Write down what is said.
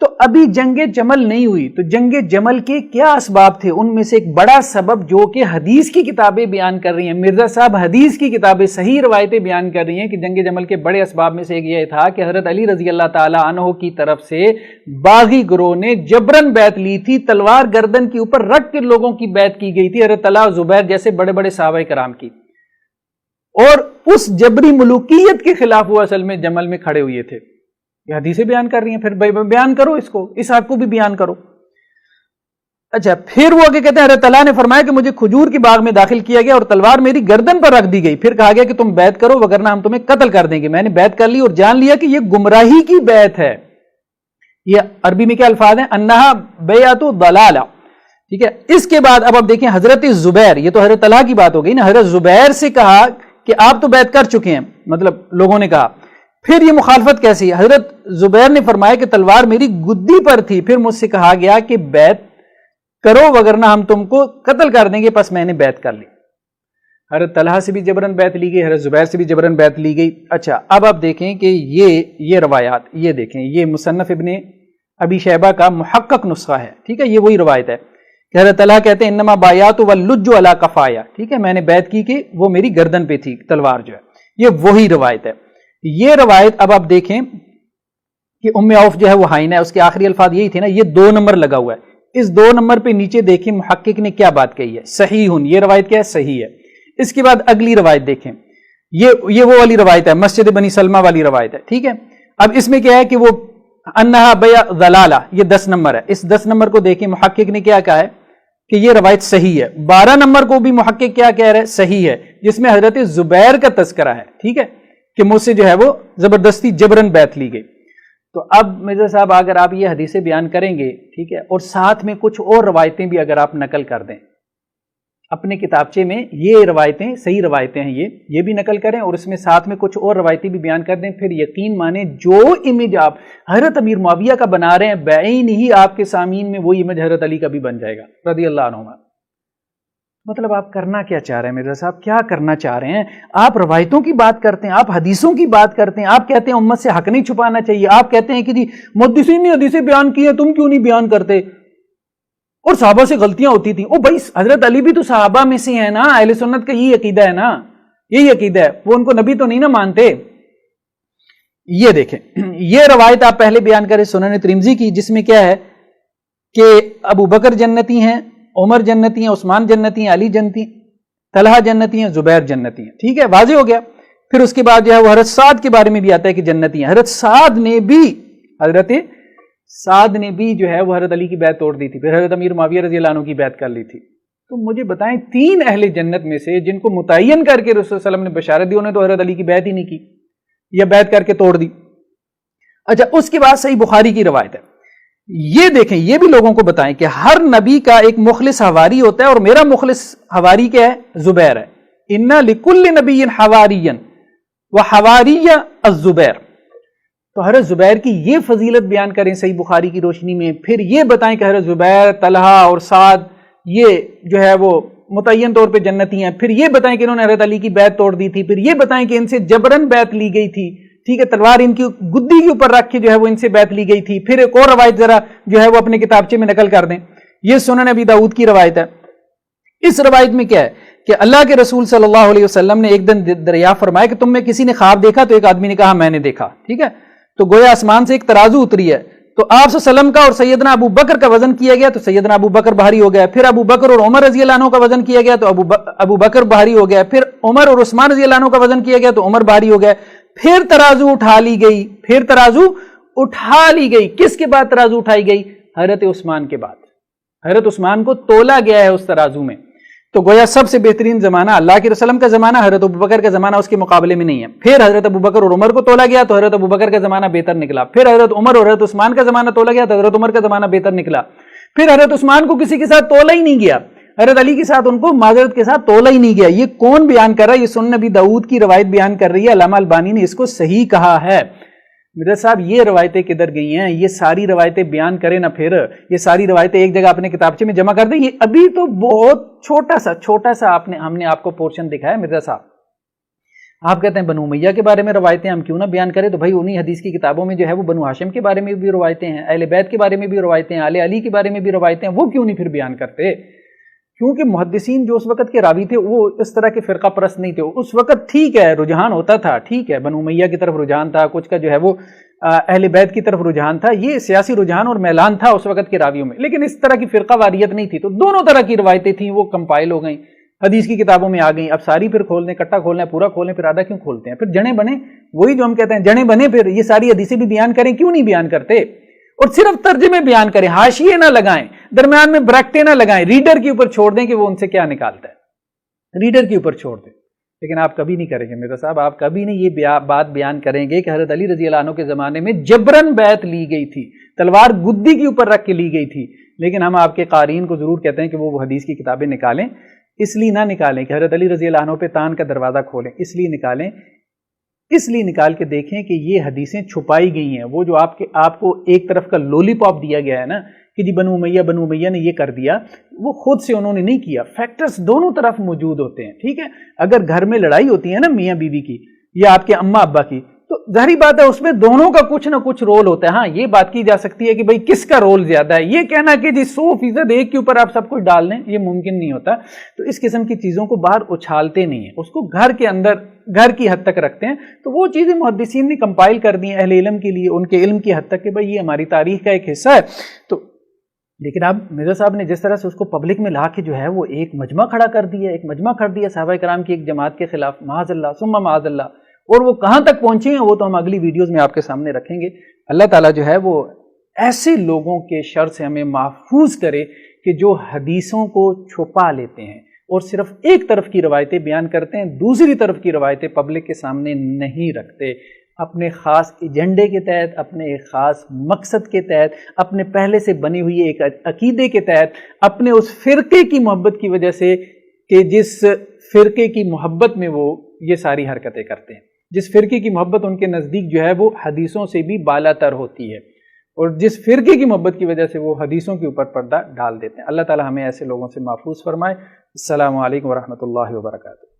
تو ابھی جنگ جمل نہیں ہوئی، تو جنگ جمل کے کیا اسباب تھے؟ ان میں سے ایک بڑا سبب جو کہ حدیث کی کتابیں بیان کر رہی ہیں، مرزا صاحب حدیث کی کتابیں صحیح روایتیں بیان کر رہی ہیں کہ جنگ جمل کے بڑے اسباب میں سے ایک یہ تھا کہ حضرت علی رضی اللہ تعالی عنہ کی طرف سے باغی گروہ نے جبرن بیعت لی تھی، تلوار گردن کے اوپر رکھ کے لوگوں کی بیعت کی گئی تھی، حضرت طلحہ زبیر جیسے بڑے بڑے صحابہ کرام کی، اور اس جبری ملوکیت کے خلاف وہ اصل میں جمل میں کھڑے ہوئے تھے۔ یہ حدیثیں بیان کر رہی ہیں، پھر بیان کرو اس کو، اس حق کو بھی بیان کرو۔ اچھا، پھر وہ آگے کہتے ہیں حضرت طلحہ نے فرمایا کہ مجھے کھجور کی باغ میں داخل کیا گیا اور تلوار میری گردن پر رکھ دی گئی، پھر کہا گیا کہ تم بیعت کرو وگرنہ ہم تمہیں قتل کر دیں گے۔ میں نے بیعت کر لی اور جان لیا کہ یہ گمراہی کی بیعت ہے۔ یہ عربی میں کیا الفاظ ہیں؟ انہا بیعت ضلالہ، ٹھیک ہے۔ اس کے بعد اب آپ دیکھیں حضرت زبیر، یہ تو حضرت طلحہ کی بات ہو گئی نا، حضرت زبیر سے کہا کہ آپ تو بیعت کر چکے ہیں، مطلب لوگوں نے کہا، پھر یہ مخالفت کیسی ہے؟ حضرت زبیر نے فرمایا کہ تلوار میری گدی پر تھی، پھر مجھ سے کہا گیا کہ بیعت کرو وگرنہ ہم تم کو قتل کر دیں گے، پس میں نے بیعت کر لی۔ حضرت طلحہ سے بھی جبرن بیعت لی گئی، حضرت زبیر سے بھی جبرن بیعت لی گئی۔ اچھا، اب آپ دیکھیں کہ یہ روایات، یہ دیکھیں، یہ مصنف ابن ابی شیبہ کا محقق نسخہ ہے، ٹھیک ہے، یہ وہی روایت ہے کہ حضرت طلحہ کہتے ہیں انما بایات واللج علی قفایا، ٹھیک ہے، میں نے بیعت کی کہ وہ میری گردن پہ تھی تلوار جو ہے، یہ وہی روایت ہے۔ یہ روایت اب آپ دیکھیں کہ ام عوف جو ہے وہ حائنہ ہے، اس کے آخری الفاظ یہی تھے نا، یہ 2 نمبر لگا ہوا ہے، اس 2 نمبر پہ نیچے دیکھیں محقق نے کیا بات کہی ہے، صحیح، یہ روایت کیا ہے؟ صحیح ہے۔ اس کے بعد اگلی روایت دیکھیں، یہ وہ والی روایت ہے، مسجد بنی سلمہ والی روایت ہے، ٹھیک ہے۔ اب اس میں کیا ہے کہ وہ انہا بیع ضلالہ، یہ 10 نمبر ہے، اس 10 نمبر کو دیکھیں محقق نے کیا کہا ہے کہ یہ روایت صحیح ہے۔ 12 نمبر کو بھی محقق کیا کہہ رہے ہیں؟ صحیح ہے، جس میں حضرت زبیر کا تذکرہ ہے، ٹھیک ہے، کہ مجھ سے جو ہے وہ زبردستی جبرن بیعت لی گئی۔ تو اب مرزا صاحب اگر آپ یہ حدیثیں بیان کریں گے، ٹھیک ہے، اور ساتھ میں کچھ اور روایتیں بھی اگر آپ نقل کر دیں اپنے کتابچے میں، یہ روایتیں صحیح روایتیں ہیں، یہ بھی نقل کریں اور اس میں ساتھ میں کچھ اور روایتیں بھی بیان کر دیں، پھر یقین مانیں جو امیج آپ حضرت امیر معاویہ کا بنا رہے ہیں بعین ہی آپ کے سامعین میں وہ امیج حضرت علی کا بھی بن جائے گا رضی اللہ عنہما۔ مطلب آپ کرنا کیا چاہ رہے ہیں مرزا صاحب؟ کیا کرنا چاہ رہے ہیں آپ؟ روایتوں کی بات کرتے ہیں، آپ حدیثوں کی بات کرتے ہیں، آپ کہتے ہیں امت سے حق نہیں چھپانا چاہیے، آپ کہتے ہیں کہ جی محدثین نے حدیثیں بیان کی ہیں، تم کیوں نہیں بیان کرتے؟ اور صحابہ سے غلطیاں ہوتی تھیں، او بھائی حضرت علی بھی تو صحابہ میں سے ہیں نا، اہل سنت کا یہی عقیدہ ہے نا، یہی عقیدہ ہے، وہ ان کو نبی تو نہیں نا مانتے۔ یہ دیکھیں، یہ روایت آپ پہلے بیان کریں سنن ترمذی کی، جس میں کیا ہے کہ ابو بکر جنتی ہیں، عمر جنتی ہیں، عثمان جنتی ہیں، علی جنتی ہیں، طلحہ جنتی ہیں، زبیر جنتی ہیں، ٹھیک ہے، واضح ہو گیا۔ پھر اس کے بعد جو ہے وہ حضرت سعد کے بارے میں بھی آتا ہے کہ جنتی ہیں، حضرت سعد نے بھی جو ہے وہ حضرت علی کی بیعت توڑ دی تھی، پھر حضرت امیر معاویہ رضی اللہ عنہ کی بیعت کر لی تھی۔ تو مجھے بتائیں 3 اہل جنت میں سے جن کو متعین کر کے رسول صلی اللہ علیہ وسلم نے بشارت دی، انہوں نے تو حضرت علی کی بیعت ہی نہیں کی یا بیعت کر کے توڑ دی۔ اچھا، اس کے بعد صحیح بخاری کی روایت ہے، یہ دیکھیں، یہ بھی لوگوں کو بتائیں کہ ہر نبی کا ایک مخلص حواری ہوتا ہے، اور میرا مخلص حواری کیا ہے؟ زبیر ہے۔ اِنَّ لِكُلِّ نَبِيٍّ حَوَارِيًّا وَحَوَارِيَّ الزُّبَيْرُ۔ تو حضرت زبیر کی یہ فضیلت بیان کریں صحیح بخاری کی روشنی میں، پھر یہ بتائیں کہ حضرت زبیر، طلحہ اور سعد یہ جو ہے وہ متعین طور پہ جنتی ہیں، پھر یہ بتائیں کہ انہوں نے حضرت علی کی بیعت توڑ دی تھی، پھر یہ بتائیں کہ ان سے جبرن بیعت لی گئی تھی، ٹھیک ہے، تلوار ان کی گدی کے اوپر رکھ کے جو ہے وہ ان سے بیعت لی گئی تھی۔ پھر ایک اور روایت ذرا جو ہے وہ اپنے کتابچے میں نقل کر دیں، یہ سنن ابی داؤد کی روایت ہے۔ اس روایت میں کیا ہے کہ اللہ کے رسول صلی اللہ علیہ وسلم نے ایک دن دریافت فرمایا کہ تم میں کسی نے خواب دیکھا؟ تو ایک آدمی نے کہا میں نے دیکھا، ٹھیک ہے، تو گویا آسمان سے ایک ترازو اتری ہے، تو آپ صلی اللہ علیہ وسلم کا اور سیدنا ابو بکر کا وزن کیا گیا، تو سیدنا ابو بکر بھاری ہو گیا، پھر ابو بکر اور عمر رضی اللہ عنہ کا وزن کیا گیا، تو ابو بکر بھاری ہو گیا، پھر عمر اور عثمان رضی اللہ عنہ کا وزن کیا گیا، تو عمر بھاری ہو گیا، پھر ترازو اٹھا لی گئی، کس کے بعد ترازو اٹھائی گئی؟ حضرت عثمان کے بعد، حضرت عثمان کو تولا گیا ہے اس ترازو میں۔ تو گویا سب سے بہترین زمانہ اللہ کے رسول کا زمانہ، حضرت ابو بکر کا زمانہ اس کے مقابلے میں نہیں ہے۔ پھر حضرت ابو بکر اور عمر کو تولا گیا تو حضرت ابو بکر کا زمانہ بہتر نکلا، پھر حضرت عمر اور حضرت عثمان کا زمانہ تولا گیا تو حضرت عمر کا زمانہ بہتر نکلا، پھر حضرت عثمان کو کسی کے ساتھ تولا ہی نہیں گیا، حضرت علی کے ساتھ ان کو معذرت کے ساتھ تولا ہی نہیں گیا۔ یہ کون بیان کر رہا ہے؟ یہ سنن نبی داؤد کی روایت بیان کر رہی ہے، علامہ البانی نے اس کو صحیح کہا ہے۔ مرزا صاحب یہ روایتیں کدھر گئی ہیں؟ یہ ساری روایتیں بیان کریں نا، پھر یہ ساری روایتیں ایک جگہ اپنے کتابچے میں جمع کر دیں۔ یہ ابھی تو بہت چھوٹا سا ہم نے آپ کو پورشن دکھایا مرزا صاحب، آپ کہتے ہیں بنو امیہ کے بارے میں روایتیں ہم کیوں نہ بیان کریں، تو بھائی انہی حدیث کی کتابوں میں جو ہے وہ بنو ہاشم کے بارے میں بھی روایتیں ہیں، اہل بیت کے بارے میں بھی روایتیں ہیں، آل علی کے بارے میں بھی روایتیں ہیں، وہ کیوں نہیں پھر بیان کرتے؟ کیونکہ محدثین جو اس وقت کے راوی تھے وہ اس طرح کے فرقہ پرست نہیں تھے. اس وقت ٹھیک ہے رجحان ہوتا تھا، ٹھیک ہے بنو امیہ کی طرف رجحان تھا، کچھ کا جو ہے وہ اہل بیت کی طرف رجحان تھا، یہ سیاسی رجحان اور میلان تھا اس وقت کے راویوں میں، لیکن اس طرح کی فرقہ واریت نہیں تھی. تو دونوں طرح کی روایتیں تھیں، وہ کمپائل ہو گئیں، حدیث کی کتابوں میں آ گئیں. اب ساری پھر کھول دیں، کٹا کھولنا ہے پورا کھولیں، پھر آدھا کیوں کھولتے ہیں؟ پھر جڑیں بنے، وہی جو ہم کہتے ہیں جڑیں بنے، پھر یہ ساری حدیثیں بھی بیان کریں، کیوں نہیں بیان کرتے؟ اور صرف ترجمے بیان کریں، حاشیے نہ لگائیں، درمیان میں بریکٹیں نہ لگائیں، ریڈر کے اوپر چھوڑ دیں کہ وہ ان سے کیا نکالتا ہے، ریڈر کے اوپر چھوڑ دیں. لیکن آپ کبھی نہیں کریں گے مرزا صاحب، آپ کبھی نہیں یہ بات بیان کریں گے کہ حضرت علی رضی اللہ عنہ کے زمانے میں جبرن بیعت لی گئی تھی، تلوار گدی کے اوپر رکھ کے لی گئی تھی. لیکن ہم آپ کے قارئین کو ضرور کہتے ہیں کہ وہ حدیث کی کتابیں نکالیں. اس لیے نہ نکالیں کہ حضرت علی رضی اللہ عنہ پہ تان کا دروازہ کھولیں، اس لیے نکالیں، اس لیے نکال کے دیکھیں کہ یہ حدیثیں چھپائی گئی ہیں. وہ جو آپ کو ایک طرف کا لولی پاپ دیا گیا ہے نا کہ جی بنو امیہ نے یہ کر دیا، وہ خود سے انہوں نے نہیں کیا. فیکٹرز دونوں طرف موجود ہوتے ہیں. ٹھیک ہے، اگر گھر میں لڑائی ہوتی ہے نا میاں بیوی کی یا آپ کے اماں ابا کی، تو ظاہری بات ہے اس میں دونوں کا کچھ نہ کچھ رول ہوتا ہے. ہاں یہ بات کی جا سکتی ہے کہ بھئی کس کا رول زیادہ ہے، یہ کہنا کہ جی 100% ایک کے اوپر آپ سب کچھ ڈال دیں یہ ممکن نہیں ہوتا. تو اس قسم کی چیزوں کو باہر اچھالتے نہیں ہیں، اس کو گھر کے اندر گھر کی حد تک رکھتے ہیں. تو وہ چیزیں محدثین نے کمپائل کر دی ہیں اہل علم کے لیے، ان کے علم کی حد تک کہ بھئی یہ ہماری تاریخ کا ایک حصہ ہے. تو لیکن اب مرزا صاحب نے جس طرح سے اس کو پبلک میں لا کے جو ہے وہ ایک مجمع کھڑا کر دیا، ایک مجمع کر دیا صحابہ کرام کی ایک جماعت کے خلاف، معاذ اللہ ثم معاذ اللہ. اور وہ کہاں تک پہنچے ہیں وہ تو ہم اگلی ویڈیوز میں آپ کے سامنے رکھیں گے. اللہ تعالیٰ جو ہے وہ ایسے لوگوں کے شر سے ہمیں محفوظ کرے کہ جو حدیثوں کو چھپا لیتے ہیں اور صرف ایک طرف کی روایتیں بیان کرتے ہیں، دوسری طرف کی روایتیں پبلک کے سامنے نہیں رکھتے. اپنے خاص ایجنڈے کے تحت، اپنے ایک خاص مقصد کے تحت، اپنے پہلے سے بنی ہوئی ایک عقیدے کے تحت، اپنے اس فرقے کی محبت کی وجہ سے کہ جس فرقے کی محبت میں وہ یہ ساری حرکتیں کرتے ہیں، جس فرقے کی محبت ان کے نزدیک جو ہے وہ حدیثوں سے بھی بالا تر ہوتی ہے، اور جس فرقے کی محبت کی وجہ سے وہ حدیثوں کے اوپر پردہ ڈال دیتے ہیں. اللہ تعالی ہمیں ایسے لوگوں سے محفوظ فرمائے. السلام علیکم ورحمۃ اللہ وبرکاتہ.